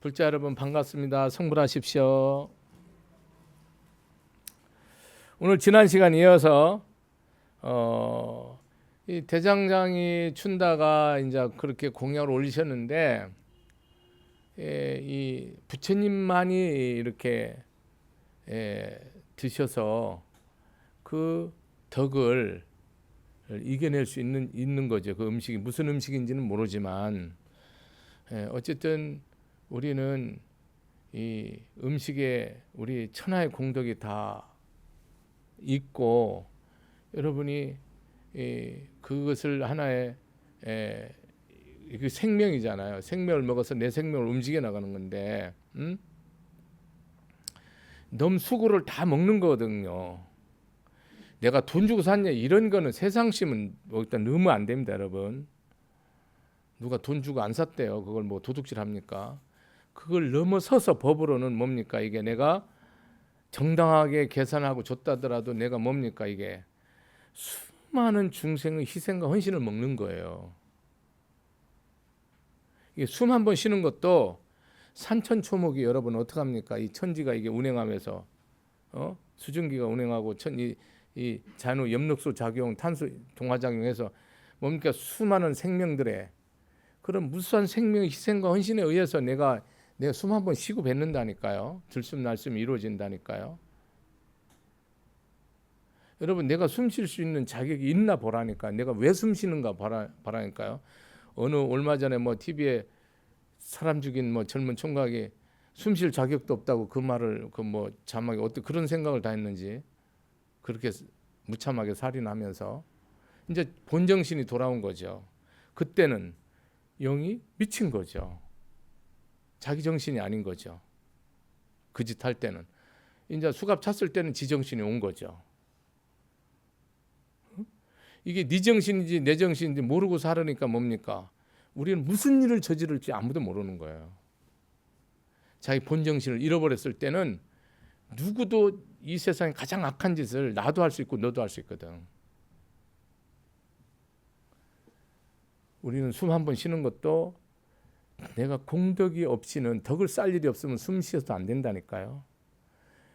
불자 여러분 반갑습니다. 성불하십시오. 오늘 지난 시간 이어서 이 대장장이 춘다가 이제 그렇게 공약을 올리셨는데 이 부처님만이 이렇게 드셔서 그 덕을 이겨낼 수 있는 거죠. 그 음식이 무슨 음식인지는 모르지만 어쨌든 우리는 이 음식에 우리 천하의 공덕이 다 있고 여러분이 그것을 하나의 그 생명이잖아요. 생명을 먹어서 내 생명을 움직여 나가는 건데 너무 수고를 다 먹는 거거든요. 내가 돈 주고 샀냐 이런 거는 세상심은 일단 너무 안 됩니다, 여러분. 누가 돈 주고 안 샀대요. 그걸 뭐 도둑질 합니까? 그걸 넘어서서 법으로는 뭡니까? 이게 내가 정당하게 계산하고 줬다더라도 내가 뭡니까? 이게 수많은 중생의 희생과 헌신을 먹는 거예요. 이게 숨 한 번 쉬는 것도 산천초목이 여러분 어떡합니까? 이 천지가 이게 운행하면서 수증기가 운행하고 이 잔후 엽록소 작용, 탄소 동화작용해서 뭡니까? 수많은 생명들의 그런 무수한 생명의 희생과 헌신에 의해서 내가 숨 한 번 쉬고 뱉는다니까요. 들숨 날숨이 이루어진다니까요. 여러분 내가 숨 쉴 수 있는 자격이 있나 보라니까. 내가 왜 숨 쉬는가 보라니까요. 얼마 전에 뭐 TV에 사람 죽인 뭐 젊은 총각이 숨 쉴 자격도 없다고 그 말을 그 뭐 자막에 어떤 그런 생각을 다 했는지 그렇게 무참하게 살인하면서 이제 본정신이 돌아온 거죠. 그때는 영이 미친 거죠. 자기 정신이 아닌 거죠. 그 짓 할 때는 이제 수갑 찼을 때는 지정신이 온 거죠. 이게 네 정신인지 내 정신인지 모르고 살으니까 뭡니까? 우리는 무슨 일을 저지를지 아무도 모르는 거예요. 자기 본정신을 잃어버렸을 때는 누구도 이 세상에 가장 악한 짓을 나도 할 수 있고 너도 할 수 있거든. 우리는 숨 한 번 쉬는 것도 내가 공덕이 없이는 덕을 쌓을 일이 없으면 숨 쉬어도 안 된다니까요.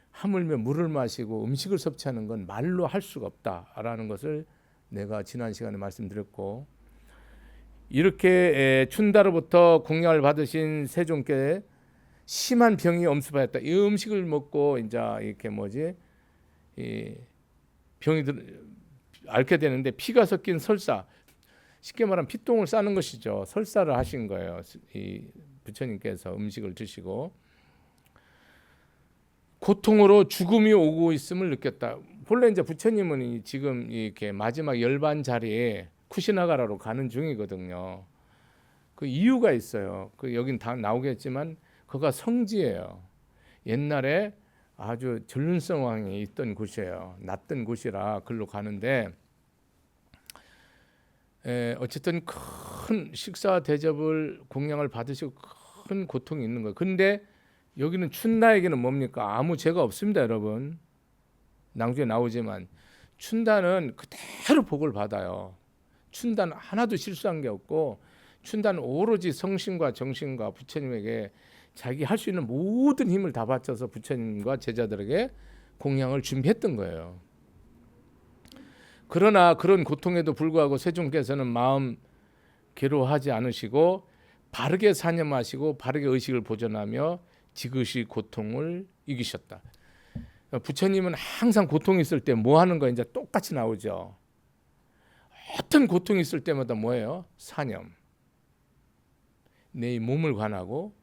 하물며 물을 마시고 음식을 섭취하는 건 말로 할 수가 없다라는 것을 내가 지난 시간에 말씀드렸고 이렇게 춘다로부터 공약을 받으신 세존께 심한 병이 엄습하였다. 이 음식을 먹고 이제 이렇게 이 병이 앓게 되는데 피가 섞인 설사, 쉽게 말하면 피똥을 싸는 것이죠. 설사를 하신 거예요. 이 부처님께서 음식을 드시고 고통으로 죽음이 오고 있음을 느꼈다. 본래 이제 부처님은 지금 이렇게 마지막 열반 자리에 쿠시나가라로 가는 중이거든요. 그 이유가 있어요. 그 여긴 다 나오겠지만 그가 성지예요. 옛날에 아주 전륜성 왕이 있던 곳이에요. 났던 곳이라 글로 가는데 어쨌든 큰 식사 대접을 공양을 받으시고 큰 고통이 있는 거예요. 근데 여기는 춘다에게는 뭡니까? 아무 죄가 없습니다, 여러분. 낭주에 나오지만 춘다는 그대로 복을 받아요. 춘다는 하나도 실수한 게 없고 춘다는 오로지 성신과 정신과 부처님에게 자기 할 수 있는 모든 힘을 다 바쳐서 부처님과 제자들에게 공양을 준비했던 거예요. 그러나 그런 고통에도 불구하고 세존께서는 마음 괴로워하지 않으시고 바르게 사념하시고 바르게 의식을 보존하며 지그시 고통을 이기셨다. 부처님은 항상 고통이 있을 때 뭐 하는 거 이제 똑같이 나오죠. 어떤 고통이 있을 때마다 뭐예요? 사념. 내 몸을 관하고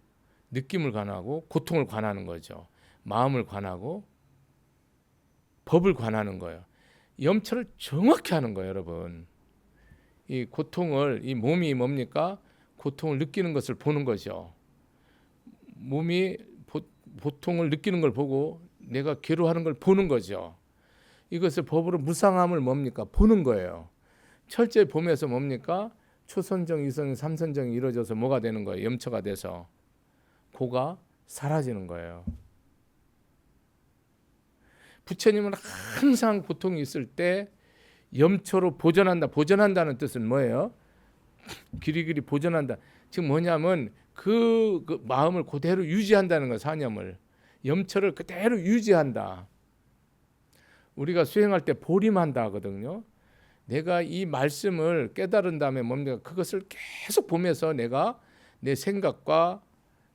느낌을 관하고 고통을 관하는 거죠. 마음을 관하고 법을 관하는 거예요. 염처를 정확히 하는 거예요, 여러분. 이 고통을 이 몸이 뭡니까? 고통을 느끼는 것을 보는 거죠. 몸이 고통을 느끼는 걸 보고 내가 괴로워하는 걸 보는 거죠. 이것을 법으로 무상함을 뭡니까? 보는 거예요. 철저히 보면서 뭡니까? 초선정, 이선정, 삼선정이 이루어져서 뭐가 되는 거예요? 염처가 돼서 고가 사라지는 거예요. 부처님은 항상 고통이 있을 때 염처로 보존한다. 보존한다는 뜻은 뭐예요? 길이길이 보존한다. 지금 뭐냐면 그 마음을 그대로 유지한다는 거, 사념을, 염처를 그대로 유지한다. 우리가 수행할 때 보림한다 하거든요. 내가 이 말씀을 깨달은 다음에 뭡니까? 그것을 계속 보면서 내가 내 생각과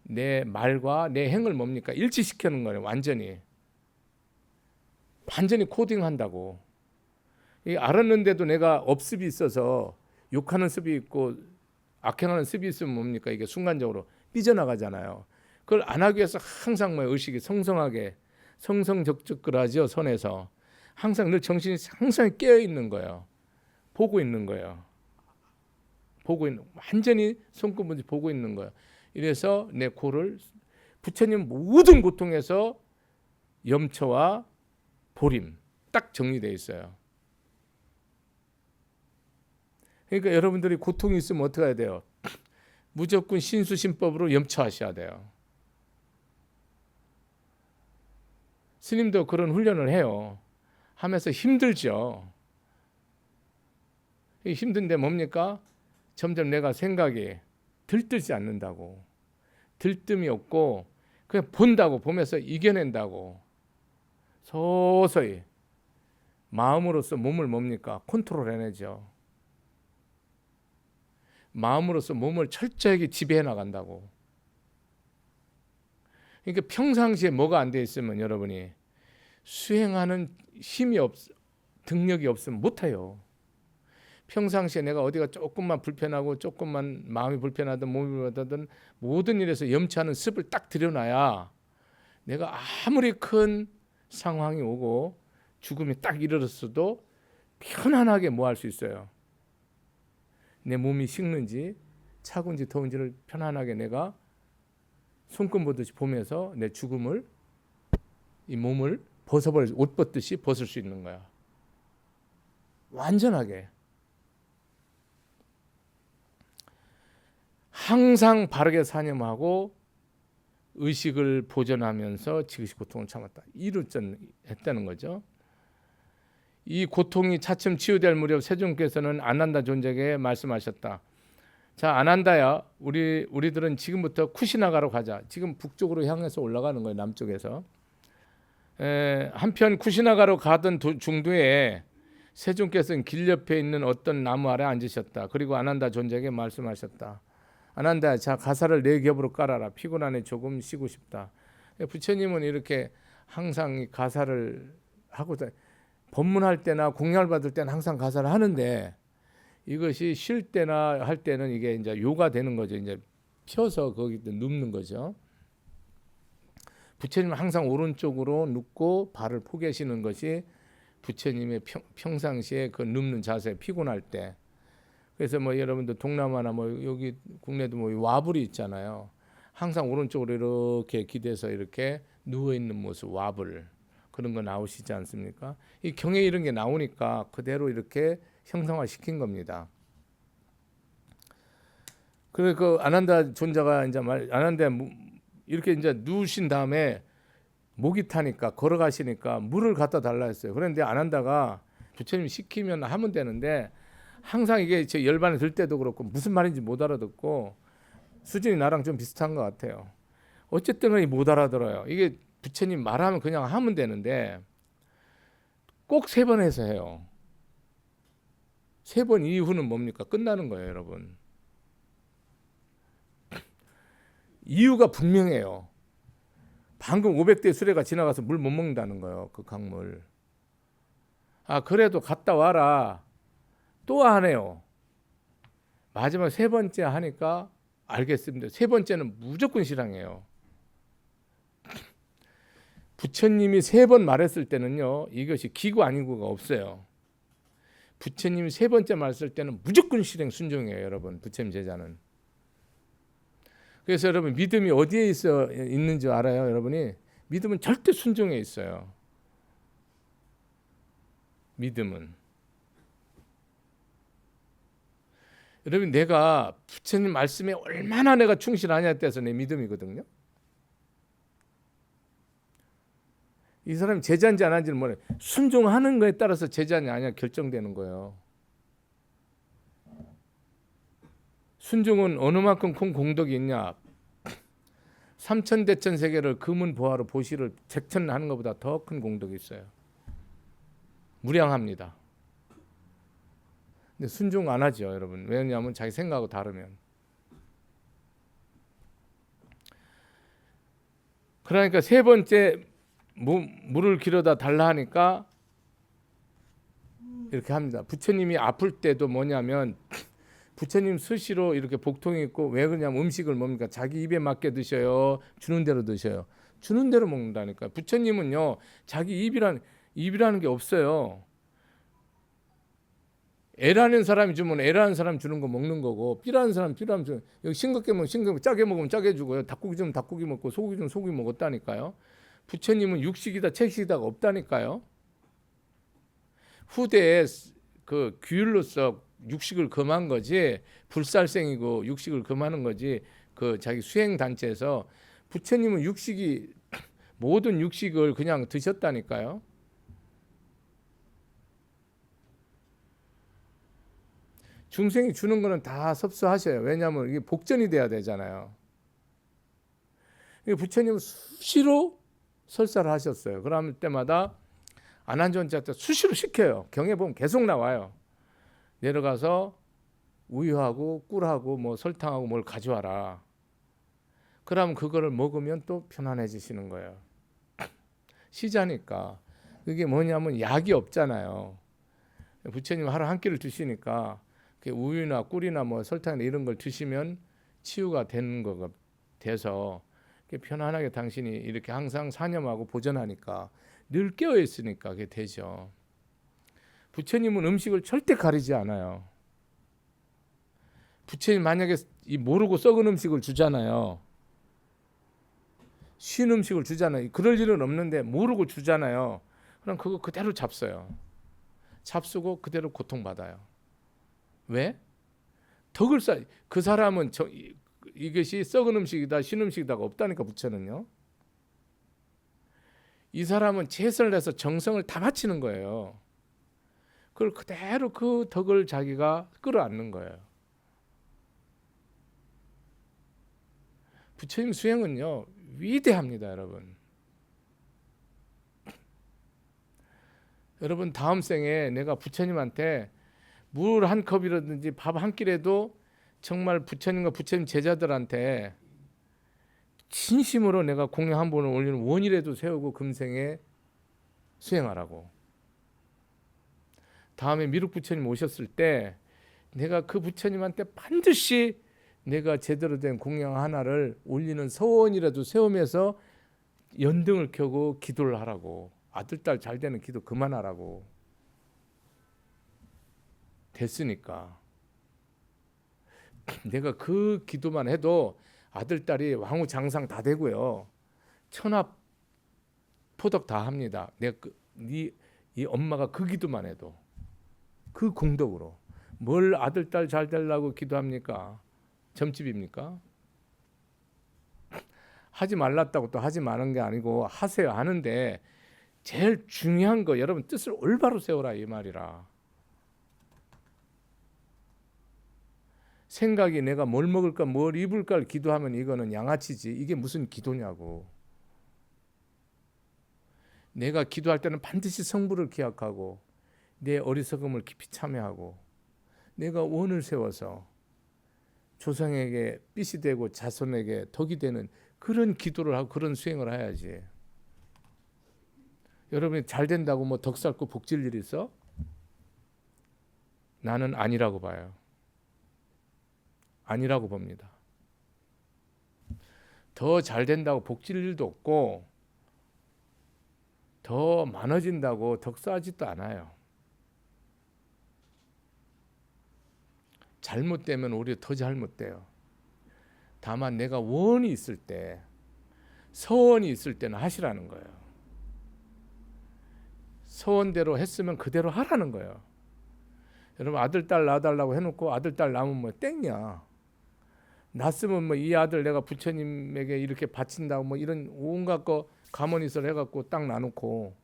내 말과 내 행을 뭡니까? 일치시키는 거예요. 완전히 코딩한다고. 알았는데도 내가 업습이 있어서 욕하는 습이 있고 악행하는 습이 있으면 뭡니까? 이게 순간적으로 삐져나가잖아요. 그걸 안 하기 위해서 항상 의식이 성성하게 성성적적하죠. 손에서 항상 늘 정신이 항상 깨어 있는 거예요. 보고 있는 거예요. 완전히 손끝문지 보고 있는 거예요. 이래서 내 코를 부처님 모든 고통에서 염처와 보림 딱 정리되어 있어요. 그러니까 여러분들이 고통이 있으면 어떻게 해야 돼요? 무조건 신수신법으로 염처하셔야 돼요. 스님도 그런 훈련을 해요. 하면서 힘들죠. 힘든데 뭡니까? 점점 내가 생각이 들뜨지 않는다고. 들뜸이 없고 그냥 본다고, 보면서 이겨낸다고. 서서히 마음으로서 몸을 뭡니까? 컨트롤해내죠. 마음으로서 몸을 철저하게 지배해 나간다고. 그러니까 평상시에 뭐가 안 돼 있으면 여러분이 수행하는 등력이 없으면 못해요. 평상시에 내가 어디가 조금만 불편하고 조금만 마음이 불편하든 몸이 불편하든 모든 일에서 염치하는 습을 딱 들여놔야 내가 아무리 큰 상황이 오고 죽음이 딱 이르렀어도 편안하게 뭐 할 수 있어요. 내 몸이 식는지 차군지 더운지를 편안하게 내가 손금 보듯이 보면서 내 죽음을, 이 몸을 벗어버릴, 옷 벗듯이 벗을 수 있는 거야. 완전하게. 항상 바르게 사념하고 의식을 보존하면서 지그시 고통을 참았다. 이루전 했다는 거죠. 이 고통이 차츰 치유될 무렵 세존께서는 아난다 존재에게 말씀하셨다. 자, 아난다야, 우리들은 지금부터 쿠시나가로 가자. 지금 북쪽으로 향해서 올라가는 거예요. 남쪽에서. 한편 쿠시나가로 가던 중도에 세존께서는 길 옆에 있는 어떤 나무 아래 앉으셨다. 그리고 아난다 존재에게 말씀하셨다. 아난다, 자, 가사를 내 겹으로 깔아라. 피곤하네, 조금 쉬고 싶다. 부처님은 이렇게 항상 이 가사를 하고 법문할 때나 공양을 받을 때는 항상 가사를 하는데, 이것이 쉴 때나 할 때는 이게 이제 요가 되는 거죠. 이제 펴서 거기 눕는 거죠. 부처님은 항상 오른쪽으로 눕고 발을 포개시는 것이 부처님의 평상시에 그 눕는 자세, 피곤할 때. 그래서 뭐 여러분들 동남아나 뭐 여기 국내도 뭐 와불이 있잖아요. 항상 오른쪽으로 이렇게 기대서 이렇게 누워 있는 모습, 와불. 그런 거 나오시지 않습니까? 이 경에 이런 게 나오니까 그대로 이렇게 형상화 시킨 겁니다. 그래 그 아난다 존자가 이제 아난다 이렇게 이제 누우신 다음에 목이 타니까 걸어가시니까 물을 갖다 달라 했어요. 그런데 아난다가 부처님이 시키면 하면 되는데 항상 이게 제 열반에 들 때도 그렇고 무슨 말인지 못 알아듣고 수준이 나랑 좀 비슷한 것 같아요. 어쨌든 못 알아들어요. 이게 부처님 말하면 그냥 하면 되는데 꼭 3번 해서 해요. 3번 이후는 뭡니까? 끝나는 거예요, 여러분. 이유가 분명해요. 방금 500대 수레가 지나가서 물 못 먹는다는 거예요. 그 강물. 아, 그래도 갔다 와라. 또 하네요. 마지막 3번째 하니까 알겠습니다. 3번째는 무조건 실행해요. 부처님이 3번 말했을 때는요, 이것이 기구 아니구가 없어요. 부처님이 3번째 말했을 때는 무조건 실행 순종이에요, 여러분. 부처님 제자는. 그래서 여러분 믿음이 어디에 있는지 알아요, 여러분이? 믿음은 절대 순종에 있어요. 믿음은. 여러분 내가 부처님 말씀에 얼마나 내가 충실하냐에 따라서 내 믿음이거든요. 이 사람이 제자인지 안 한지는 모르겠어요. 순종하는 거에 따라서 제자냐 아니냐 결정되는 거예요. 순종은 어느 만큼 큰 공덕이 있냐, 삼천대천 세계를 금은보화로 보시를 zek천하는 것보다 더 큰 공덕이 있어요. 무량합니다. 근데 순종 안 하죠, 여러분. 왜냐하면 자기 생각하고 다르면. 그러니까 세 번째 물을 길어다 달라 하니까 이렇게 합니다. 부처님이 아플 때도 뭐냐면 부처님 수시로 이렇게 복통이 있고, 왜 그러냐면 음식을 뭡니까? 자기 입에 맞게 드셔요? 주는 대로 드셔요? 주는 대로 먹는다니까. 부처님은요, 자기 입이라는 게 없어요. 애라는 사람이 주면 애라는 사람 주는 거 먹는 거고, 삐라는 사람 삐라는 주는, 여기 싱겁게 먹으면 싱겁게, 짜게 먹으면 짜게 주고요. 닭고기 주면 닭고기 먹고, 소고기 주면 소고기 먹었다니까요. 부처님은 육식이다 채식이다가 없다니까요. 후대에 그 규율로서 육식을 금한 거지, 불살생이고 육식을 금하는 거지, 그 자기 수행 단체에서 부처님은 육식이 모든 육식을 그냥 드셨다니까요. 중생이 주는 거는 다 섭수하셔요. 왜냐하면 이게 복전이 돼야 되잖아요. 부처님은 수시로 설사를 하셨어요. 그럴 때마다 안한존자 때 수시로 시켜요. 경에 보면 계속 나와요. 내려가서 우유하고 꿀하고 뭐 설탕하고 뭘 가져와라. 그러면 그거를 먹으면 또 편안해지시는 거예요. 시자니까. 그게 뭐냐면 약이 없잖아요. 부처님 하루 한 끼를 드시니까 우유나 꿀이나 뭐 설탕이나 이런 걸 드시면 치유가 되는 거가 돼서 편안하게 당신이 이렇게 항상 사념하고 보존하니까, 늘 깨어 있으니까 그게 되죠. 부처님은 음식을 절대 가리지 않아요. 부처님 만약에 모르고 썩은 음식을 주잖아요. 쉰 음식을 주잖아요. 그럴 일은 없는데 모르고 주잖아요. 그럼 그거 그대로 잡숴요. 잡수고 그대로 고통받아요. 왜? 덕을 쌓. 그 사람은 이것이 썩은 음식이다 쉰 음식이다가 없다니까. 부처는요. 이 사람은 최선을 다해서 정성을 다 바치는 거예요. 그걸 그대로 그 덕을 자기가 끌어안는 거예요. 부처님 수행은요 위대합니다, 여러분. 여러분 다음 생에 내가 부처님한테 물 한 컵이라든지 밥 한 끼라도 정말 부처님과 부처님 제자들한테 진심으로 내가 공양 한 번을 올리는 원이라도 세우고 금생에 수행하라고. 다음에 미륵 부처님 오셨을 때 내가 그 부처님한테 반드시 내가 제대로 된 공양 하나를 올리는 서원이라도 세우면서 연등을 켜고 기도를 하라고. 아들 딸 잘 되는 기도 그만하라고. 됐으니까. 내가 그 기도만 해도 아들 딸이 왕후 장상 다 되고요, 천하 포덕 다 합니다. 내가 이 엄마가 그 기도만 해도, 그 공덕으로. 뭘 아들 딸 잘 되려고 기도합니까? 점집입니까? 하지 말랐다고 또 하지 마는 게 아니고 하세요. 하는데 제일 중요한 거, 여러분 뜻을 올바로 세워라 이 말이라. 생각이 내가 뭘 먹을까 뭘 입을까를 기도하면 이거는 양아치지. 이게 무슨 기도냐고. 내가 기도할 때는 반드시 성부를 기약하고 내 어리석음을 깊이 참여하고 내가 원을 세워서 조상에게 빚이 되고 자손에게 덕이 되는 그런 기도를 하고 그런 수행을 해야지. 여러분이 잘 된다고 뭐 덕 쌓고 복질 일 있어? 나는 아니라고 봐요. 아니라고 봅니다. 더 잘 된다고 복질 일도 없고 더 많아진다고 덕 쌓지도 않아요. 잘못되면 오히려 더 잘못돼요. 다만 내가 원이 있을 때, 서원이 있을 때는 하시라는 거예요. 서원대로 했으면 그대로 하라는 거예요. 여러분 아들 딸 낳아달라고 해놓고 아들 딸 낳으면 뭐 땡이야. 낳았으면 뭐 이 아들 내가 부처님에게 이렇게 바친다고 뭐 이런 온갖 거 가머니설 해갖고 딱 나놓고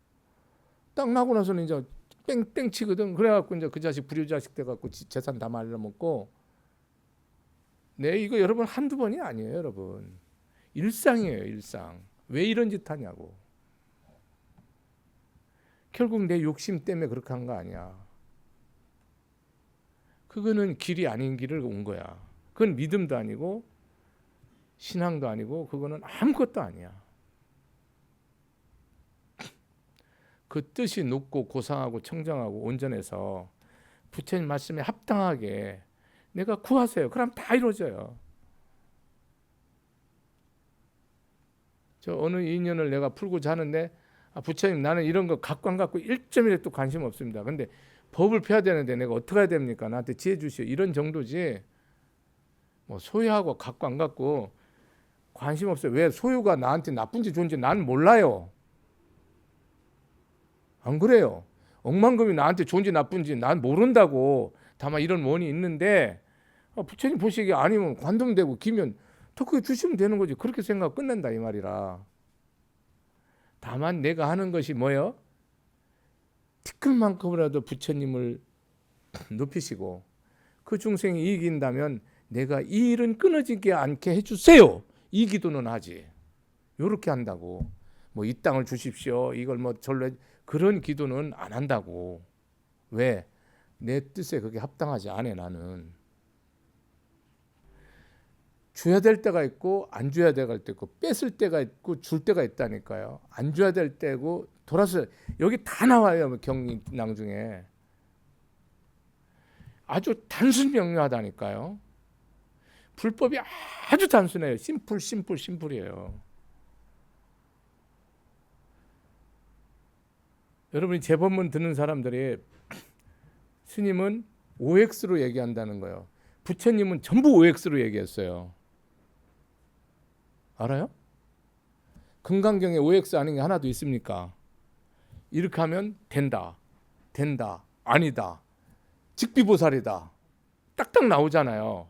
딱 나고 나서는 이제 땡땡 치거든. 그래갖고 이제 그 자식 불효자식 돼갖고 재산 다 말려먹고. 네, 이거 여러분 한두 번이 아니에요, 여러분. 일상이에요, 일상. 왜 이런 짓 하냐고. 결국 내 욕심 때문에 그렇게 한 거 아니야. 그거는 길이 아닌 길을 온 거야. 그건 믿음도 아니고 신앙도 아니고 그거는 아무것도 아니야. 그 뜻이 높고 고상하고 청정하고 온전해서 부처님 말씀에 합당하게 내가 구하세요. 그럼 다 이루어져요. 저 어느 인연을 내가 풀고자 하는데 부처님 나는 이런 거 갖고 안 갖고 1점이라도 관심 없습니다. 근데 법을 펴야 되는데 내가 어떻게 해야 됩니까? 나한테 지혜 주시오. 이런 정도지. 뭐 소유하고 갖고 안 갖고 관심 없어요. 왜? 소유가 나한테 나쁜지 좋은지 난 몰라요. 안 그래요? 억만금이 나한테 좋은지 나쁜지 난 모른다고. 다만 이런 원이 있는데 부처님 보시기에 아니면 관동되고 기면 더 그게 주시면 되는 거지. 그렇게 생각하고 끝낸다 이 말이라. 다만 내가 하는 것이 뭐예요? 티끌만큼이라도 부처님을 높이시고 그 중생이 이긴다면 내가 이 일은 끊어지지 않게 해주세요. 이 기도는 하지. 요렇게 한다고. 뭐 이 땅을 주십시오. 이걸 뭐 절로 그런 기도는 안 한다고. 왜? 내 뜻에 그게 합당하지 않아 나는. 줘야 될 때가 있고 안 줘야 될 때가 있고 뺏을 때가 있고 줄 때가 있다니까요. 안 줘야 될 때고 돌아서 여기 다 나와요. 경낭 중에. 아주 단순 명료하다니까요. 불법이 아주 단순해요. 심플이에요. 여러분이 제 법문 듣는 사람들이 스님은 OX로 얘기한다는 거예요. 부처님은 전부 OX로 얘기했어요. 알아요? 금강경에 OX 아닌 게 하나도 있습니까? 이렇게 하면 된다, 아니다, 직비보살이다. 딱딱 나오잖아요.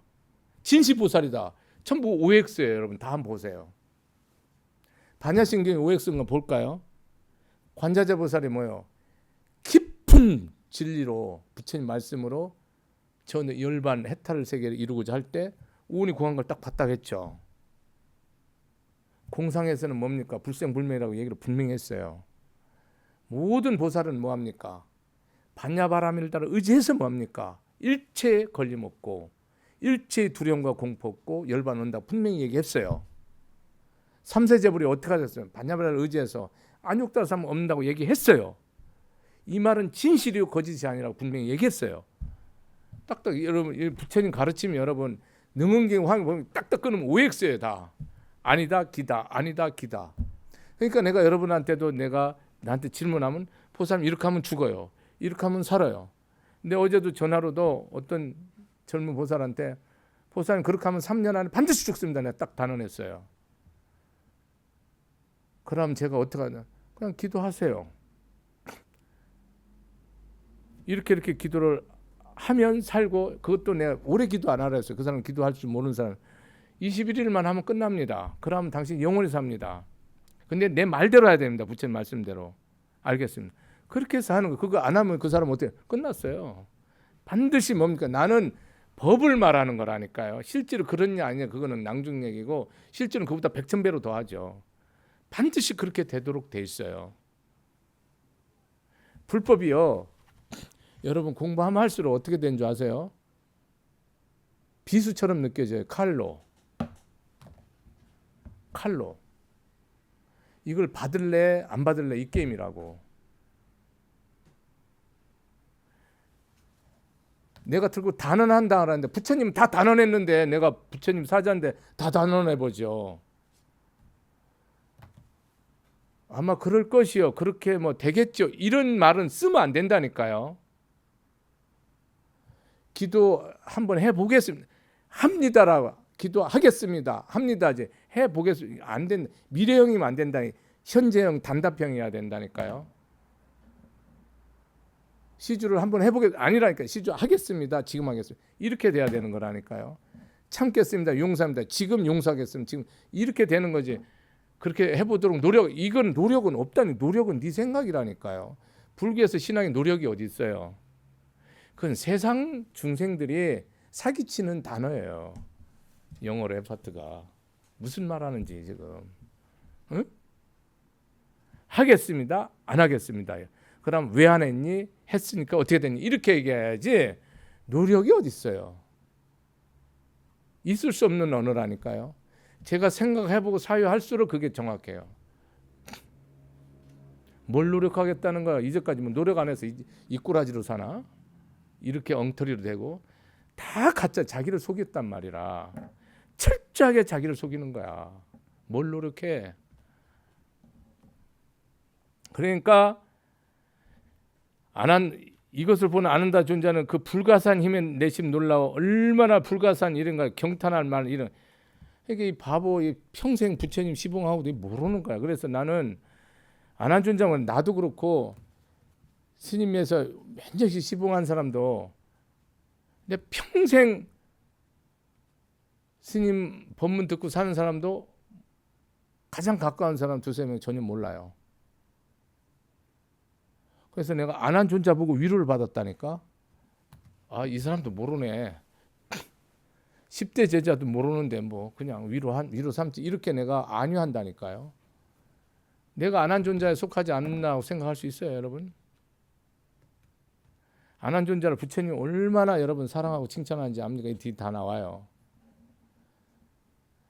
진시보살이다. 전부 OX예요. 여러분 다 한번 보세요. 반야신경에 OX인 거 볼까요? 관자재보살이 뭐예요? 깊은 진리로 부처님 말씀으로 저 열반 해탈 세계를 이루고자 할 때 우은이 구한 걸 딱 봤다고 했죠. 공상에서는 뭡니까? 불생불멸이라고 얘기를 분명히 했어요. 모든 보살은 뭐합니까? 반야바라밀 따라 의지해서 뭐합니까? 일체에 걸림 없고 일체의 두려움과 공포 없고 열반 온다고 분명히 얘기했어요. 삼세제불이 어떻게 하셨어요? 반야바라를 의지해서 안욕다를 삼 없는다고 얘기했어요. 이 말은 진실이요 거짓이 아니라고 분명히 얘기했어요. 딱딱 여러분 부처님 가르치면 여러분 능은경 황 보면 딱딱 끊으면 OX예요 다. 아니다 기다 아니다 기다. 그러니까 내가 여러분한테도 내가 나한테 질문하면 보살님 이렇게 하면 죽어요. 이렇게 하면 살아요. 근데 어제도 전화로도 어떤 젊은 보살한테 보살님 그렇게 하면 3년 안에 반드시 죽습니다. 내가 딱 단언했어요. 그럼 제가 어떻게 하냐? 그냥 기도하세요. 이렇게 기도를 하면 살고 그것도 내가 오래 기도 안 하라 했어요. 그 사람 기도할 줄 모르는 사람 21일만 하면 끝납니다. 그러면 당신 영원히 삽니다. 근데 내 말대로 해야 됩니다. 부처님 말씀대로. 알겠습니다. 그렇게 해서 하는 거. 그거 안 하면 그 사람 어떻게 끝났어요. 반드시 뭡니까? 나는 법을 말하는 거라니까요. 실제로 그러냐 아니냐 그거는 낭중 얘기고 실제로는 그보다 100,000배로 더 하죠. 반드시 그렇게 되도록 돼 있어요. 불법이요. 여러분 공부하면 할수록 어떻게 되는 줄 아세요? 비수처럼 느껴져요. 칼로. 이걸 받을래 안 받을래 이 게임이라고. 내가 들고 단언한다 하는데 부처님 다 단언했는데 내가 부처님 사자인데 다 단언해보죠. 아마 그럴 것이요. 그렇게 뭐 되겠죠. 이런 말은 쓰면 안 된다니까요. 기도 한번 해보겠습니다. 합니다라고 기도하겠습니다. 합니다. 이제 해보겠습니다. 안 된다. 미래형이면 안 된다. 현재형 단답형이어야 된다니까요. 시주를 한번 아니라니까. 시주 하겠습니다. 지금 하겠습니다. 이렇게 돼야 되는 거라니까요. 참겠습니다. 용서합니다. 지금 용서하겠습니다. 지금 이렇게 되는 거지. 그렇게 해보도록 이건 노력은 없다니. 노력은 네 생각이라니까요. 불교에서 신앙의 노력이 어디 있어요? 그건 세상 중생들이 사기치는 단어예요. 영어로 에파트가 무슨 말 하는지 지금. 응? 하겠습니다. 안 하겠습니다. 그럼 왜 안 했니? 했으니까 어떻게 됐니? 이렇게 얘기해야지. 노력이 어디 있어요? 있을 수 없는 언어라니까요. 제가 생각해보고 사유할수록 그게 정확해요. 뭘 노력하겠다는 거야? 이제까지 뭐 노력 안 해서 이 꼬라지로 사나? 이렇게 엉터리로 되고 다 가짜 자기를 속였단 말이라. 철저하게 자기를 속이는 거야. 뭘 노력해? 그러니까 이것을 보는 아는다 존재는 그 불가산 힘에 내심 놀라워. 얼마나 불가산 이런가 경탄할 말 이런. 이게 이 바보 평생 부처님 시봉하고도 모르는 거야. 그래서 나는 안한 존재는 나도 그렇고 스님에서 몇 년씩 시봉한 사람도 내 평생 스님 법문 듣고 사는 사람도 가장 가까운 사람 두세 명 전혀 몰라요. 그래서 내가 안한 존재 보고 위로를 받았다니까. 아, 이 사람도 모르네. 10대 제자도 모르는데 뭐 그냥 위로 삼지 이렇게 내가 안위한다니까요. 내가 안한 존재에 속하지 않는다고 생각할 수 있어요, 여러분. 안한 존재를 부처님 얼마나 여러분 사랑하고 칭찬하는지 압니까? 이 뒤 다 나와요.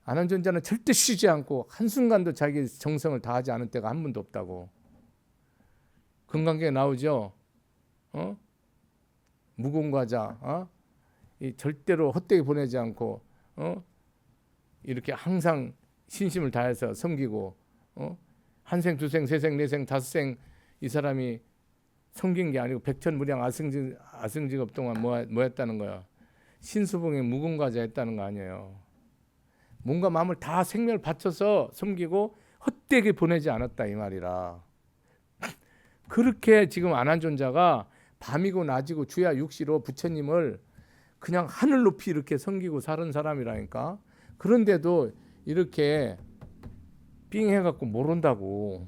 안한 존재는 절대 쉬지 않고 한순간도 자기 정성을 다하지 않은 때가 한 번도 없다고. 금강경에 나오죠. 무공과자, 이 절대로 헛되게 보내지 않고 이렇게 항상 신심을 다해서 섬기고 한 생, 두 생, 세 생, 네 생, 다섯 생 이 사람이 섬긴 게 아니고 백천무량 아승직업 동안 뭐 했다는 거야? 신수봉에 무공과자 했다는 거 아니에요. 뭔가 마음을 다 생명을 바쳐서 섬기고 헛되게 보내지 않았다 이 말이라. 그렇게 지금 안한 존자가 밤이고 낮이고 주야 육시로 부처님을 그냥 하늘 높이 이렇게 섬기고 사는 사람이라니까. 그런데도 이렇게 삥 해갖고 모른다고.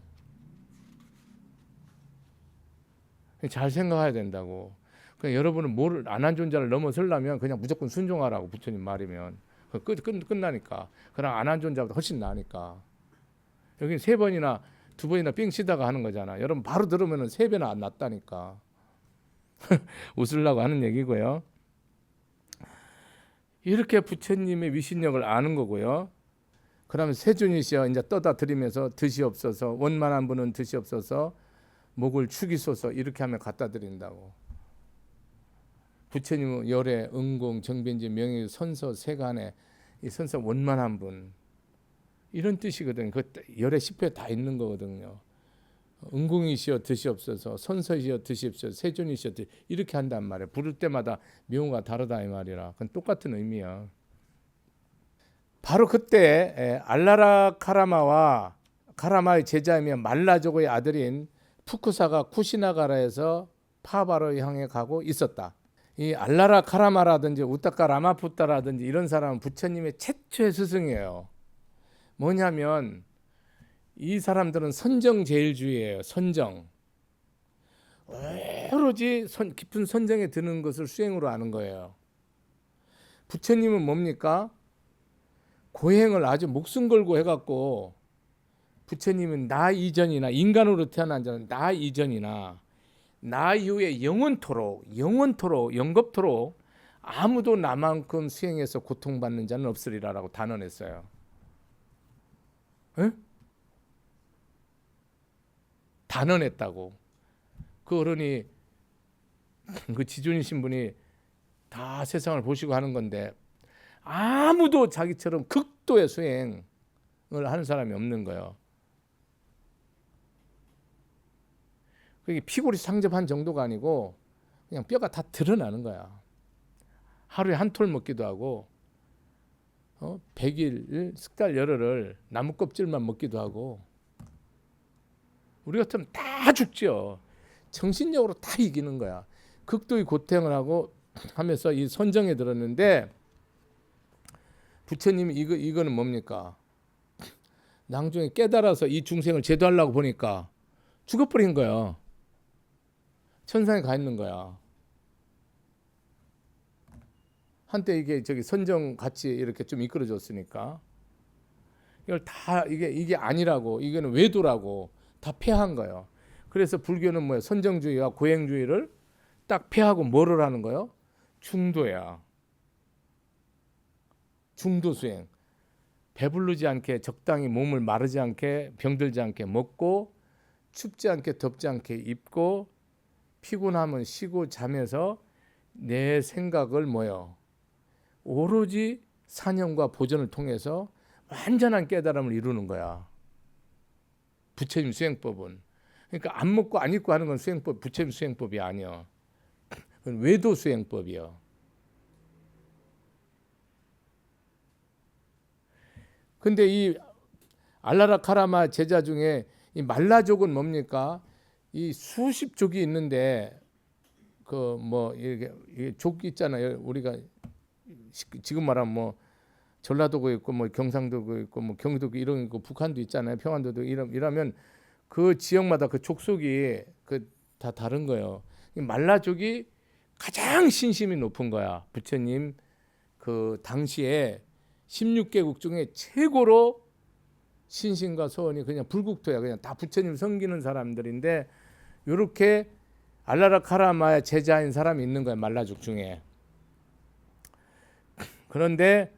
잘 생각해야 된다고. 그러니까 여러분은 안한 존재를 넘어서려면 그냥 무조건 순종하라고. 부처님 말이면 끝나니까. 그럼 안한 존재보다 훨씬 나으니까. 여기 3번이나 2번이나 삥 치다가 하는 거잖아. 여러분 바로 들으면 3배나 안 낫다니까. 웃으려고 하는 얘기고요. 이렇게 부처님의 위신력을 아는 거고요. 그러면 세존이시여 이제 떠다 드리면서 드시옵소서, 원만한 분은 드시옵소서, 목을 축이소서 이렇게 하면 갖다 드린다고. 부처님은 열애, 응공, 정변지, 명예, 선서, 세간에 이 선서 원만한 분 이런 뜻이거든요. 그 열애 10회 다 있는 거거든요. 응공이시여 드시옵소서, 선서이시여 드시옵소서, 세존이시여 이렇게 한단 말이에요. 부를 때마다 명호가 다르다 이 말이라. 그건 똑같은 의미야. 바로 그때 알라라 카라마의 제자이며 말라조고의 아들인 푸쿠사가 쿠시나가라에서 파바로 향해 가고 있었다. 이 알라라 카라마라든지 우타카 라마푸타라든지 이런 사람은 부처님의 최초의 스승이에요. 뭐냐면 이 사람들은 선정제일주의예요. 선정. 오로지 깊은 선정에 드는 것을 수행으로 하는 거예요. 부처님은 뭡니까? 고행을 아주 목숨 걸고 해갖고 부처님은 나 이전이나 인간으로 태어난 자는 나 이전이나 나 이후에 영원토록 영겁토록 아무도 나만큼 수행해서 고통받는 자는 없으리라라고 단언했어요. 에? 단언했다고. 그 어른이 그 지존이신 분이 다 세상을 보시고 하는 건데 아무도 자기처럼 극도의 수행을 하는 사람이 없는 거예요. 그게 피골이 상접한 정도가 아니고 그냥 뼈가 다 드러나는 거야. 하루에 한 톨 먹기도 하고 100일 석 달 열흘을 나무 껍질만 먹기도 하고. 우리 같으면 다 죽죠. 정신력으로 다 이기는 거야. 극도의 고통을 하고 하면서 이 선정에 들었는데 부처님이 이거는 뭡니까? 나중에 깨달아서 이 중생을 제도하려고 보니까 죽어버린 거야. 천상에 가 있는 거야. 한때 이게 선정 같이 이렇게 좀 이끌어줬으니까. 이걸 다 이게 아니라고, 이거는 외도라고 다 폐한 거예요. 그래서 불교는 뭐야? 선정주의와 고행주의를 딱 폐하고 뭐를 하는 거예요? 중도야. 중도 수행. 배부르지 않게, 적당히 몸을 마르지 않게, 병들지 않게 먹고, 춥지 않게 덥지 않게 입고, 피곤하면 쉬고 자면서 내 생각을 뭐요? 오로지 사념과 보존을 통해서 완전한 깨달음을 이루는 거야. 부처님 수행법은. 그러니까 안 먹고 안 입고 하는 건 수행법, 부처님 수행법이 아니야. 그건 외도 수행법이야. 근데 이 알라라 카라마 제자 중에 이 말라족은 뭡니까? 이 수십 족이 있는데 그 뭐 이게 족 있잖아요. 우리가 지금 말하면 뭐 전라도고 있고 뭐 경상도고 있고 뭐 경기도고 이런 있고 북한도 있잖아요. 평안도도 이러면 그 지역마다 그 족속이 그 다 다른 거예요. 이 말라족이 가장 신심이 높은 거야. 부처님 그 당시에 16개국 중에 최고로 신심과 소원이 그냥 불국토야. 그냥 다 부처님 섬기는 사람들인데 이렇게 알라라 카라마의 제자인 사람이 있는 거야. 말라족 중에. 그런데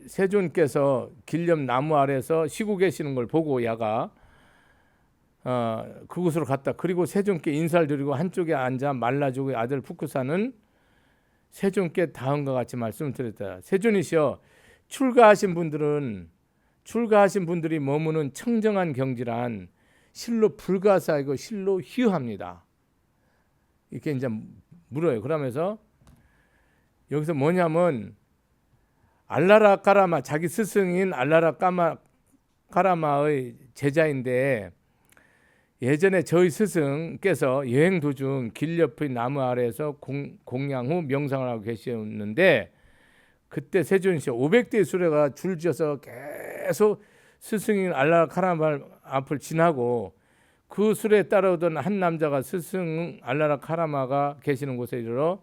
세존께서 길염 나무 아래서 쉬고 계시는 걸 보고 야가 그곳으로 갔다. 그리고 세존께 인사를 드리고 한쪽에 앉아 말라족의 아들 푸쿠사는 세존께 다음과 같이 말씀을 드렸다. 세존이시여, 출가하신 분들이 머무는 청정한 경지란 실로 불가사이고 실로 희유합니다. 이렇게 이제 물어요. 그러면서 여기서 뭐냐면 알라라 까라마, 자기 스승인 알라라 까라마의 제자인데 예전에 저희 스승께서 여행 도중 길 옆의 나무 아래에서 공양 후 명상을 하고 계셨는데 그때 세존시 500대의 수레가 줄지어서 계속 스승인 알라라 카라마 앞을 지나고 그 수레에 따라오던 한 남자가 스승 알라라 카라마가 계시는 곳에 이르러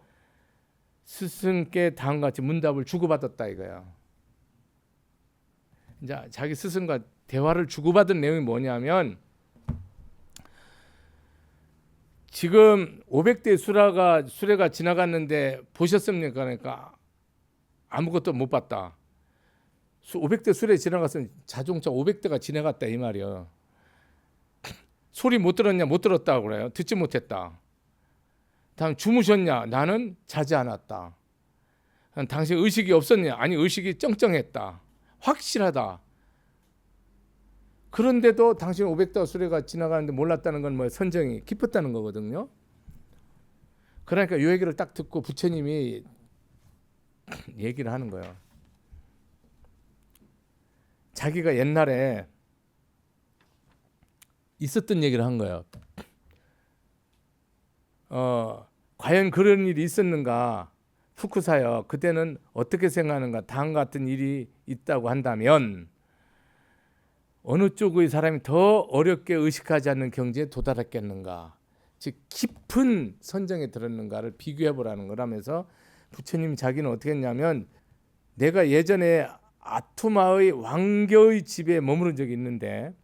스승께 다음과 같이 문답을 주고받았다 이거야. 이제 자기 스승과 대화를 주고받은 내용이 뭐냐면 지금 500대 수레가 지나갔는데 보셨습니까? 그러니까 아무것도 못 봤다. 500대 수레 지나갔으면 자동차 500대가 지나갔다 이 말이야. 소리 못 들었냐? 못 들었다고 그래요. 듣지 못했다. 다음 주무셨냐? 나는 자지 않았다. 당신 의식이 없었냐? 아니 의식이 쩡쩡했다. 확실하다. 그런데도 당신 500대 수레가 지나가는데 몰랐다는 건 뭐 선정이 깊었다는 거거든요. 그러니까 이 얘기를 딱 듣고 부처님이 얘기를 하는 거예요. 자기가 옛날에 있었던 얘기를 한 거예요. 과연 그런 일이 있었는가? 푸쿠사여, 그때는 어떻게 생각하는가? 다음 같은 일이 있다고 한다면 어느 쪽의 사람이 더 어렵게 의식하지 않는 경지에 도달했겠는가? 즉 깊은 선정에 들었는가를 비교해 보라는 거라면서 부처님이 자기는 어떻게 했냐면 내가 예전에 아투마의 왕교의 집에 머무른 적이 있는데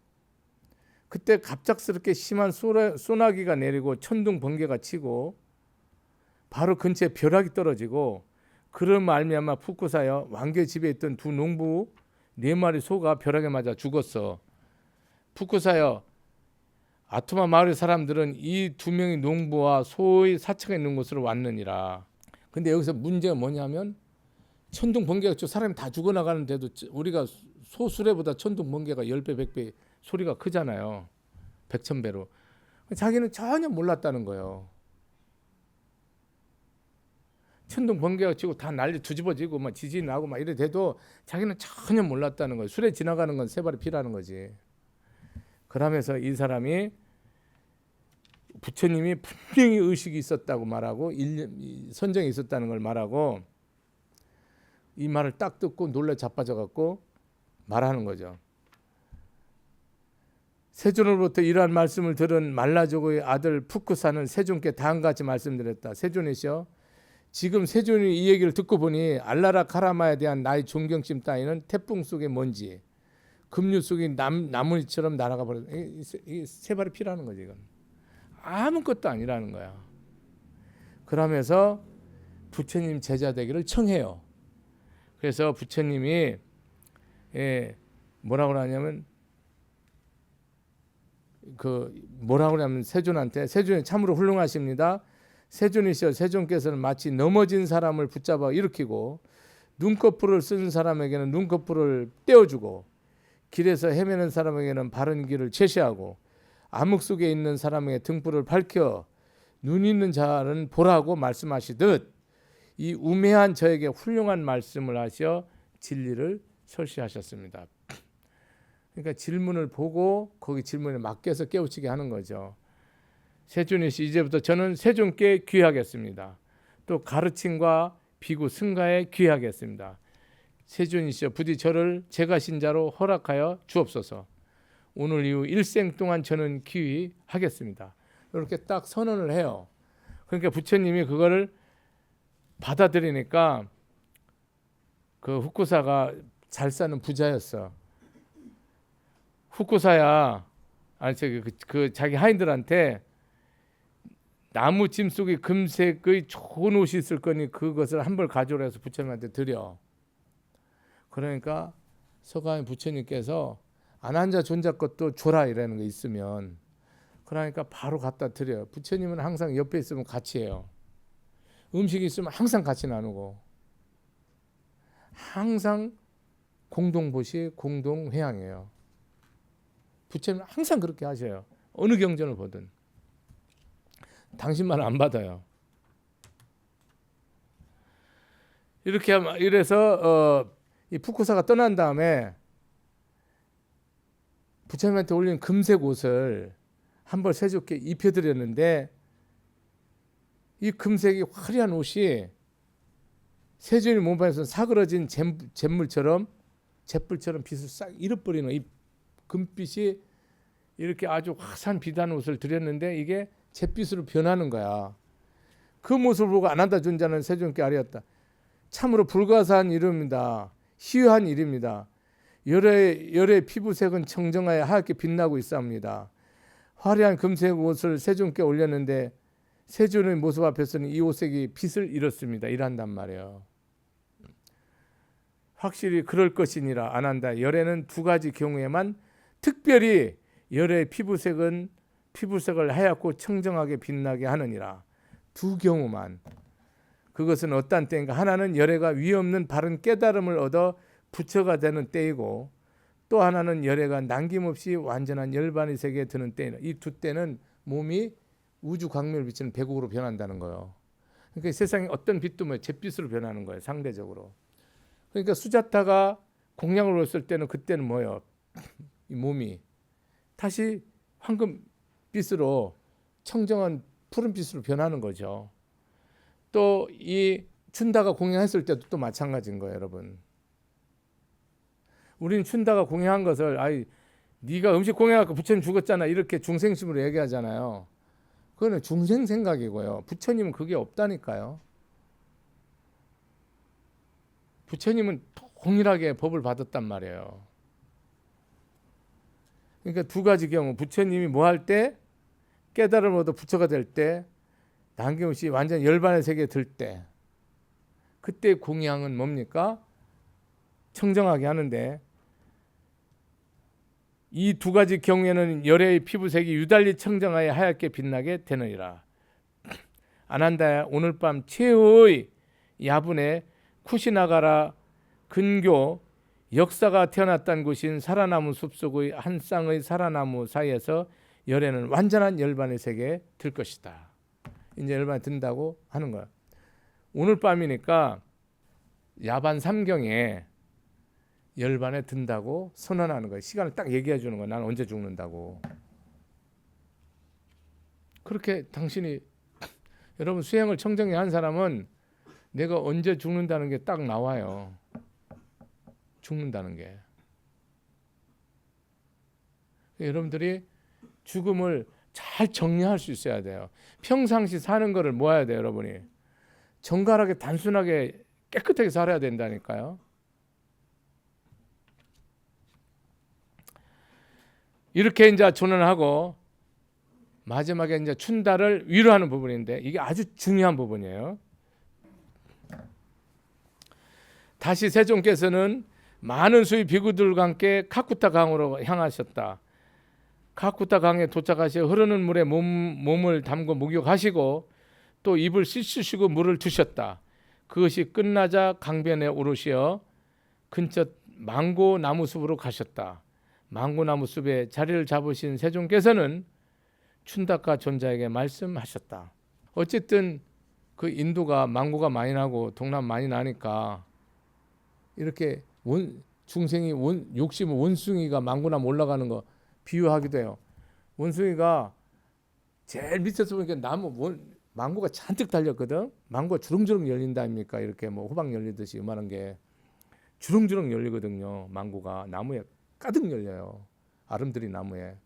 그때 갑작스럽게 심한 소나기가 내리고 천둥 번개가 치고 바로 근처에 벼락이 떨어지고 그런 말미암아 푸쿠사여, 왕교의 집에 있던 두 농부 4마리 소가 벼락에 맞아 죽었어. 푸쿠사여, 아투마 마을의 사람들은 이 2명의 농부와 소의 사체가 있는 곳으로 왔느니라. 근데 여기서 문제가 뭐냐면 천둥 번개가 사람이 다 죽어나가는데도 우리가 소 수레보다 천둥 번개가 10배 100배 소리가 크잖아요. 100,000배로. 자기는 전혀 몰랐다는 거예요. 천둥 번개가 치고 다 난리 뒤집어지고 막 지진이 나고 막 이래 돼도 자기는 전혀 몰랐다는 거예요. 수레 지나가는 건 세 발이 피라는 거지. 그러면서 이 사람이 부처님이 분명히 의식이 있었다고 말하고 선정이 있었다는 걸 말하고 이 말을 딱 듣고 놀라 자빠져 갖고 말하는 거죠. 세존으로부터 이러한 말씀을 들은 말라족의 아들 푸쿠사는 세존께 다음과 같이 말씀드렸다. 세존이시여, 지금 세존이 이 얘기를 듣고 보니 알라라 카라마에 대한 나의 존경심 따위는 태풍 속의 먼지, 급류 속의 나무처럼 날아가 버려. 이 세 발이 피라는 거지. 이건 아무것도 아니라는 거야. 그러면서 부처님 제자 되기를 청해요. 그래서 부처님이 뭐라고 하냐면 뭐라고 하냐면 세존한테, 세존이 참으로 훌륭하십니다. 세존이시여, 세존께서는 마치 넘어진 사람을 붙잡아 일으키고 눈꺼풀을 쓴 사람에게는 눈꺼풀을 떼어주고 길에서 헤매는 사람에게는 바른 길을 제시하고 암흑 속에 있는 사람에게 등불을 밝혀 눈 있는 자는 보라고 말씀하시듯 이 우매한 저에게 훌륭한 말씀을 하셔 진리를 설시하셨습니다. 그러니까 질문을 보고 거기 질문에 맡겨서 깨우치게 하는 거죠. 세존이시, 이제부터 저는 세존께 귀하겠습니다. 또 가르침과 비구 승가에 귀하겠습니다. 세존이시여, 부디 저를 제가 신자로 허락하여 주옵소서. 오늘 이후 일생 동안 저는 귀하겠습니다. 이렇게 딱 선언을 해요. 그러니까 부처님이 그거를 받아들이니까 그 후쿠사가 잘 사는 부자였어. 후쿠사야, 아니 그 자기 하인들한테 나무 짐 속에 금색의 좋은 옷이 있을 거니 그것을 한 벌 가져오라 해서 부처님한테 드려. 그러니까 서가모니 부처님께서 아난자 존자 것도 줘라 이라는 거 있으면, 그러니까 바로 갖다 드려요. 부처님은 항상 옆에 있으면 같이 해요. 음식이 있으면 항상 같이 나누고, 항상 공동보시 공동회양이에요. 부처님은 항상 그렇게 하셔요. 어느 경전을 보든. 당신 말 안 받아요. 이렇게 이래서 이 푸쿠사가 떠난 다음에 부처님한테 올린 금색 옷을 한 벌 세조께 입혀드렸는데 이 금색이 화려한 옷이 세존이 몸판에서 사그러진 잿물처럼 잿불처럼 빛을 싹 잃어버리는 이 금빛이 이렇게 아주 화사한 빛한 옷을 드렸는데 이게 잿빛으로 변하는 거야. 그 모습을 보고 아난다 존자는 세존께 아뢰었다. 참으로 불가사한 일입니다. 희유한 일입니다. 열의 피부색은 청정하여 하얗게 빛나고 있사옵니다. 화려한 금색 옷을 세존께 올렸는데 세존의 모습 앞에서는 이 옷색이 빛을 잃었습니다. 이란단 말이에요. 확실히 그럴 것이니라. 아난다. 열에는 두 가지 경우에만 특별히 열의 피부색을 하얗고 청정하게 빛나게 하느니라. 두 경우만. 그것은 어떤 때인가? 하나는 열애가 위없는 바른 깨달음을 얻어 부처가 되는 때이고, 또 하나는 열애가 남김없이 완전한 열반의 세계에 드는 때이다. 이 두 때는 몸이 우주 광명을 비치는 백옥으로 변한다는 거예요. 그러니까 세상에 어떤 빛도 잿빛으로 변하는 거예요. 상대적으로. 그러니까 수자타가 공양을 올렸을 때는 그때는 뭐예요? 이 몸이 다시 황금빛으로 청정한 푸른빛으로 변하는 거죠. 또 이 춘다가 공양했을 때도 또 마찬가지인 거예요, 여러분. 우리는 춘다가 공양한 것을 네가 음식 공양하고 부처님 죽었잖아 이렇게 중생심으로 얘기하잖아요. 그거는 중생 생각이고요. 부처님은 그게 없다니까요. 부처님은 동일하게 법을 받았단 말이에요. 그러니까 두 가지 경우, 부처님이 뭐 할 때, 깨달음을 얻어 부처가 될 때, 남김없이 완전 열반의 세계에 들 때, 그때 공양은 뭡니까? 청정하게 하는데, 이 두 가지 경우에는 열의 피부색이 유달리 청정하여 하얗게 빛나게 되느니라. 아난다야, 오늘 밤 최후의 야분에 쿠시나가라 근교 역사가 태어났던 곳인 살아나무 숲속의 한 쌍의 살아나무 사이에서 열애는 완전한 열반의 세계에 들 것이다. 이제 열반에 든다고 하는 거야. 오늘 밤이니까 야반 삼경에 열반에 든다고 선언하는 거야. 시간을 딱 얘기해 주는 거야. 난 언제 죽는다고. 그렇게 당신이 여러분 수행을 청정히 한 사람은 내가 언제 죽는다는 게 딱 나와요. 죽는다는 게. 여러분들이 죽음을 잘 정리할 수 있어야 돼요. 평상시 사는 거를 모아야 돼요, 여러분이. 정갈하게 단순하게 깨끗하게 살아야 된다니까요. 이렇게 이제 전언하고 마지막에 이제 춘다를 위로하는 부분인데 이게 아주 중요한 부분이에요. 다시 세종께서는 많은 수의 비구들과 함께 카쿠타 강으로 향하셨다. 카쿠타 강에 도착하셔 흐르는 물에 몸을 담고 목욕하시고 또 입을 씻으시고 물을 드셨다. 그것이 끝나자 강변에 오르시어 근처 망고 나무 숲으로 가셨다. 망고 나무 숲에 자리를 잡으신 세종께서는 춘다카 존자에게 말씀하셨다. 어쨌든 그 인도가 망고가 많이 나고 동남 많이 나니까 이렇게 중생이 욕심은 원숭이가 망고나무 올라가는 거 비유하기도 해요. 원숭이가 제일 밑에서 보니까 망고가 잔뜩 달렸거든. 망고가 주렁주렁 열린다 아닙니까? 이렇게 뭐 호박 열리듯이 요만한 게 주렁주렁 열리거든요. 망고가 나무에 가득 열려요. 아름드리 나무에.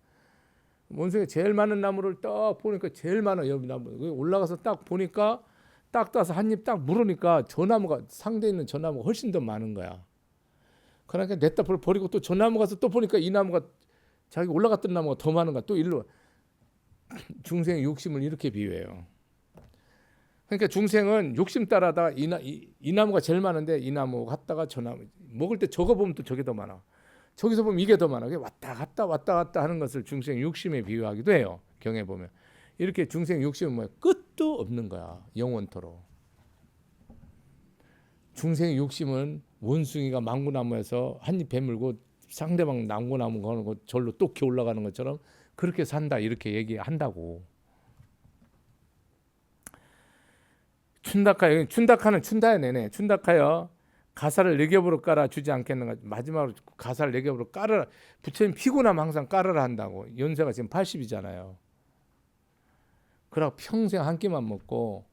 원숭이 제일 많은 나무를 딱 보니까 제일 많아. 여기 나무 올라가서 딱 보니까 딱 따서 한 입 딱 물으니까 저 나무가 상대에 있는 저 나무가 훨씬 더 많은 거야. 그러니까 냈다 버리고 또 저 나무 가서 또 보니까 이 나무가 자기 올라갔던 나무가 더 많은 거야. 또 일로 중생의 욕심을 이렇게 비유해요. 그러니까 중생은 욕심 따라다가 이 나무가 제일 많은데 이 나무 갔다가 저 나무 먹을 때 저거 보면 또 저게 더 많아. 저기서 보면 이게 더 많아. 왔다 갔다 하는 것을 중생 욕심에 비유하기도 해요. 경에 보면 이렇게 중생 욕심은 뭐야? 끝도 없는 거야. 영원토록. 중생의 욕심은 원숭이가 망고나무에서 한 입 베물고 상대방 망고나무 거는 거 절로 똑히 올라가는 것처럼 그렇게 산다 이렇게 얘기한다고. 춘다카는 춘다야 내내. 춘다카여 가사를 네 겹으로 깔아 주지 않겠는가. 마지막으로 가사를 네 겹으로 깔아라. 부처님 피곤하면 항상 깔아라 한다고. 연세가 지금 80이잖아요. 그러고 평생 한 끼만 먹고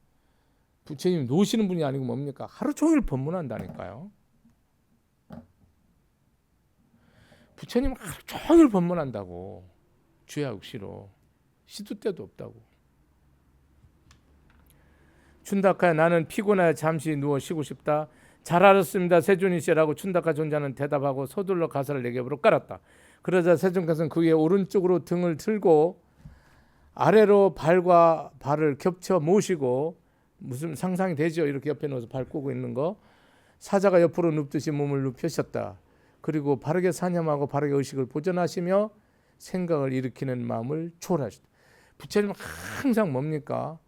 부처님 노시는 분이 아니고 뭡니까? 하루 종일 법문한다니까요. 부처님 하루 종일 법문한다고. 주야육시로. 시도 때도 없다고. 춘다카야 나는 피곤하여 잠시 누워 쉬고 싶다. 잘 알았습니다. 세존이시라고 춘다카 존자는 대답하고 서둘러 가사를 네 겹으로 깔았다. 그러자 세존께서는 그 위에 오른쪽으로 등을 틀고 아래로 발과 발을 겹쳐 모시고 무슨 상상이 되죠? 이렇게 옆에 놓아서 발 꼬고 있는 거. 사자가 옆으로 눕듯이 몸을 눕히셨다. 그리고 바르게 사념하고 바르게 의식을 보존하시며 생각을 일으키는 마음을 초월하셨다. 부처님은 항상 뭡니까?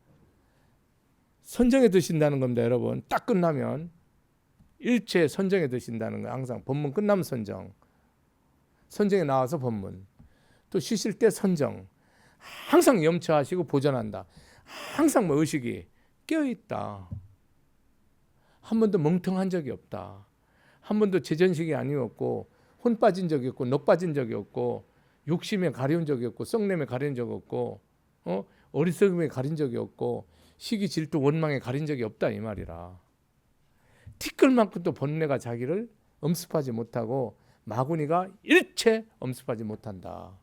선정에 드신다는 겁니다. 여러분. 딱 끝나면 일체 선정에 드신다는 거예요. 항상 법문 끝나면 선정. 선정에 나와서 법문. 또 쉬실 때 선정. 항상 염처하시고 보존한다. 항상 뭐 의식이 깨어있다. 한 번도 멍텅한 적이 없다. 한 번도 제전식이 아니었고 혼 빠진 적이 없고 넋 빠진 적이 없고 욕심에 가려운 적이 없고 썩냄에 가려운 적이 없고 어리석음에 가린 적이 없고 시기 질투 원망에 가린 적이 없다 이 말이라. 티끌만큼도 번뇌가 자기를 엄습하지 못하고 마구니가 일체 엄습하지 못한다.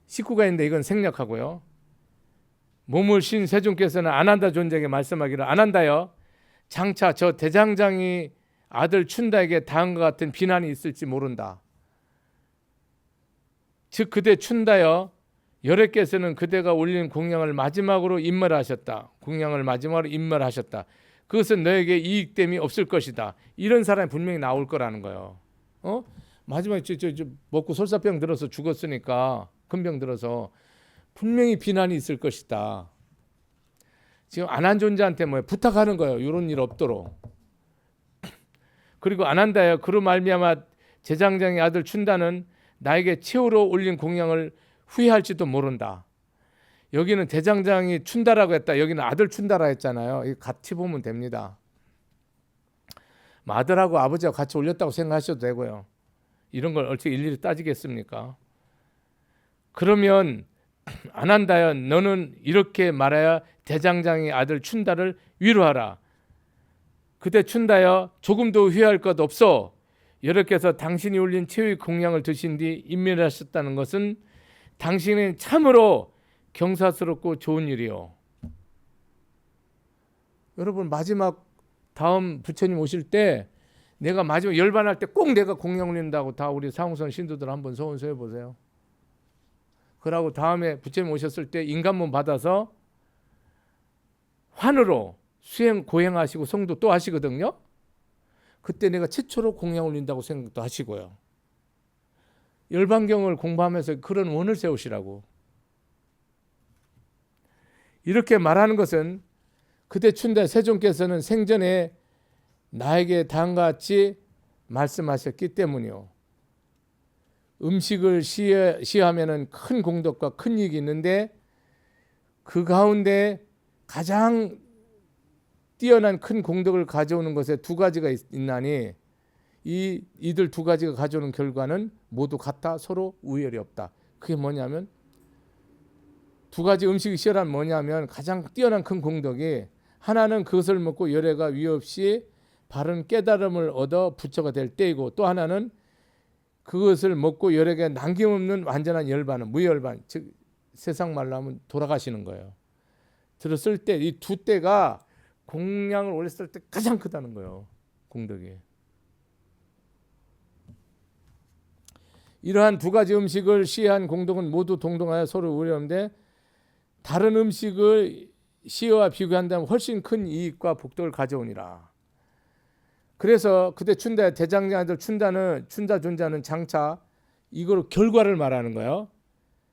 식구가 있는데 이건 생략하고요. 몸을 신 세종께서는 안한다 존재에게 말씀하기를 안한다여 장차 저 대장장이 아들 춘다에게 당한 것 같은 비난이 있을지 모른다. 즉 그대 춘다여 여래께서는 그대가 올린 공양을 마지막으로 임멸하셨다. 공양을 마지막으로 임멸하셨다. 그것은 너에게 이익됨이 없을 것이다. 이런 사람이 분명히 나올 거라는 거예요. 마지막에 먹고 설사병 들어서 죽었으니까 금병 들어서 분명히 비난이 있을 것이다. 지금 안한 존재한테 뭐 부탁하는 거예요. 이런 일 없도록. 그리고 안한다요. 그로 말미암아 제장장의 아들 춘다는 나에게 최후로 올린 공양을 후회할지도 모른다. 여기는 대장장이 춘다라고 했다. 여기는 아들 춘다라 했잖아요. 이거 같이 보면 됩니다. 아들하고 아버지가 같이 올렸다고 생각하셔도 되고요. 이런 걸 어떻게 일일이 따지겠습니까? 그러면 안한다여 너는 이렇게 말하여 대장장의 아들 춘다를 위로하라. 그대 춘다여 조금도 후회할 것 없어. 여러께서 당신이 올린 최후의 공양을 드신 뒤 인멸하셨다는 것은 당신은 참으로 경사스럽고 좋은 일이요. 여러분 마지막 다음 부처님 오실 때 내가 마지막 열반할 때 꼭 내가 공양 올린다고 다 우리 상우선 신도들 한번 소원서해 보세요. 그러고 다음에 부처님 오셨을 때 인간몸 받아서 환으로 수행 고행하시고 성도 또 하시거든요. 그때 내가 최초로 공양 올린다고 생각도 하시고요. 열반경을 공부하면서 그런 원을 세우시라고. 이렇게 말하는 것은 그때 춘대 세존께서는 생전에 나에게 다음같이 말씀하셨기 때문이요. 음식을 시하면은 큰 공덕과 큰 이익이 있는데 그 가운데 가장 뛰어난 큰 공덕을 가져오는 것에 두 가지가 있나니 이들 두 가지가 가져오는 결과는 모두 같아 서로 우열이 없다. 그게 뭐냐면 두 가지 음식이 시하란 뭐냐면 가장 뛰어난 큰 공덕이 하나는 그것을 먹고 열애가 위 없이 바른 깨달음을 얻어 부처가 될 때이고 또 하나는 그것을 먹고 열에게 남김없는 완전한 열반은 무열반, 즉 세상 말로 하면 돌아가시는 거예요. 들었을 때 이 두 때가 공양을 올렸을 때 가장 크다는 거예요. 공덕이. 이러한 두 가지 음식을 시해한 공덕은 모두 동등하여 서로 우려한데 다른 음식을 시와 비교한다면 훨씬 큰 이익과 복덕을 가져오니라. 그래서 그때 춘다 대장장들 춘다 존자는 장차 이거로 결과를 말하는 거예요.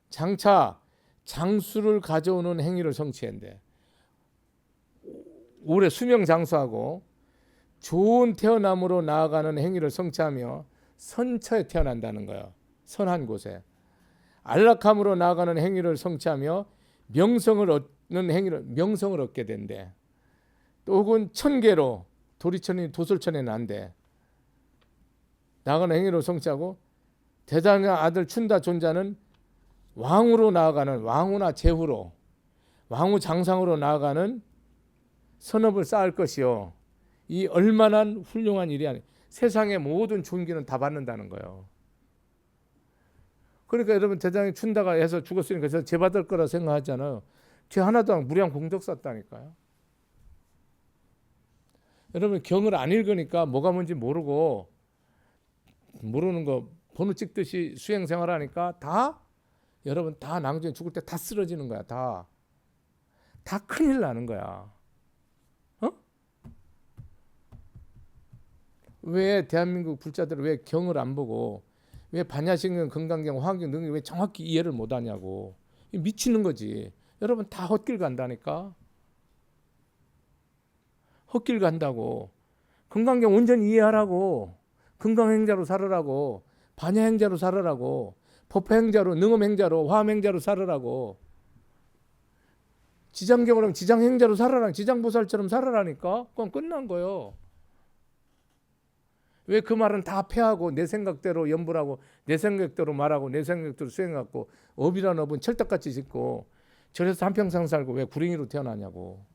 장차 장수를 가져오는 행위를 성취한대. 오래 수명 장수하고 좋은 태어남으로 나아가는 행위를 성취하며 선처에 태어난다는 거예요. 선한 곳에. 안락함으로 나아가는 행위를 성취하며 명성을 얻게 된대. 또 혹은 천계로 도리천이 도솔천에 난대. 나아가는 행위로 성취하고 대장장 아들 춘다 존자는 왕으로 나아가는 왕후나 제후로 왕후 장상으로 나아가는 선업을 쌓을 것이요. 이 얼마나 훌륭한 일이 아니. 세상의 모든 존귀는 다 받는다는 거예요. 그러니까 여러분 대장이 춘다가 해서 죽었으니까 그래서 죄받을 거라 생각하잖아요. 죄 하나도 안 무량 공덕 쌓았다니까요. 여러분 경을 안 읽으니까 뭐가 뭔지 모르고 모르는 거 번호 찍듯이 수행 생활하니까 다 여러분 다 낭중에 죽을 때 다 쓰러지는 거야. 다 큰일 나는 거야. 왜 대한민국 불자들은 왜 경을 안 보고 왜 반야신경, 건강경, 화학경 능력 왜 정확히 이해를 못하냐고. 미치는 거지. 여러분 다 헛길 간다니까. 헛길 간다고. 건강경 온전히 이해하라고. 건강행자로 살으라고. 반야행자로 살으라고. 법행자로, 능엄행자로, 화엄행자로 살으라고. 지장경으로 하면 지장행자로 살아라. 지장보살처럼 살아라니까. 그건 끝난 거예요. 왜 그 말은 다 패하고 내 생각대로 연불하고 내 생각대로 말하고 내 생각대로 수행하고 업이란 업은 철떡같이 짓고 저래서 한평생 살고 왜 구랭이로 태어나냐고.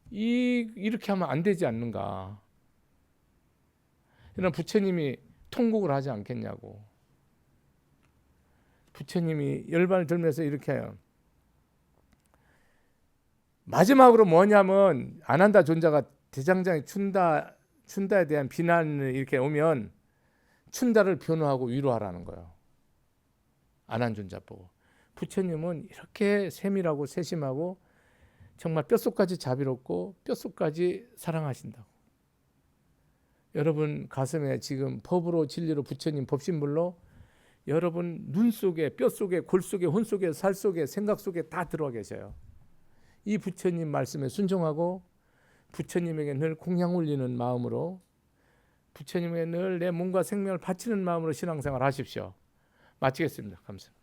이렇게 하면 안 되지 않는가. 이런 부처님이 통곡을 하지 않겠냐고. 부처님이 열반을 들면서 이렇게 해요. 마지막으로 뭐냐면 아난다 존자가 대장장이 춘다에 대한 비난을 이렇게 오면 춘다를 변호하고 위로하라는 거예요. 아난존자 보고. 부처님은 이렇게 세밀하고 세심하고 정말 뼛속까지 자비롭고 뼛속까지 사랑하신다고. 여러분 가슴에 지금 법으로 진리로 부처님 법신불로 여러분 눈 속에 뼛속에 골 속에 혼 속에 살 속에 생각 속에 다 들어와 계셔요. 이 부처님 말씀에 순종하고 부처님에게 늘 공양 올리는 마음으로 부처님에게 늘 내 몸과 생명을 바치는 마음으로 신앙생활 하십시오. 마치겠습니다. 감사합니다.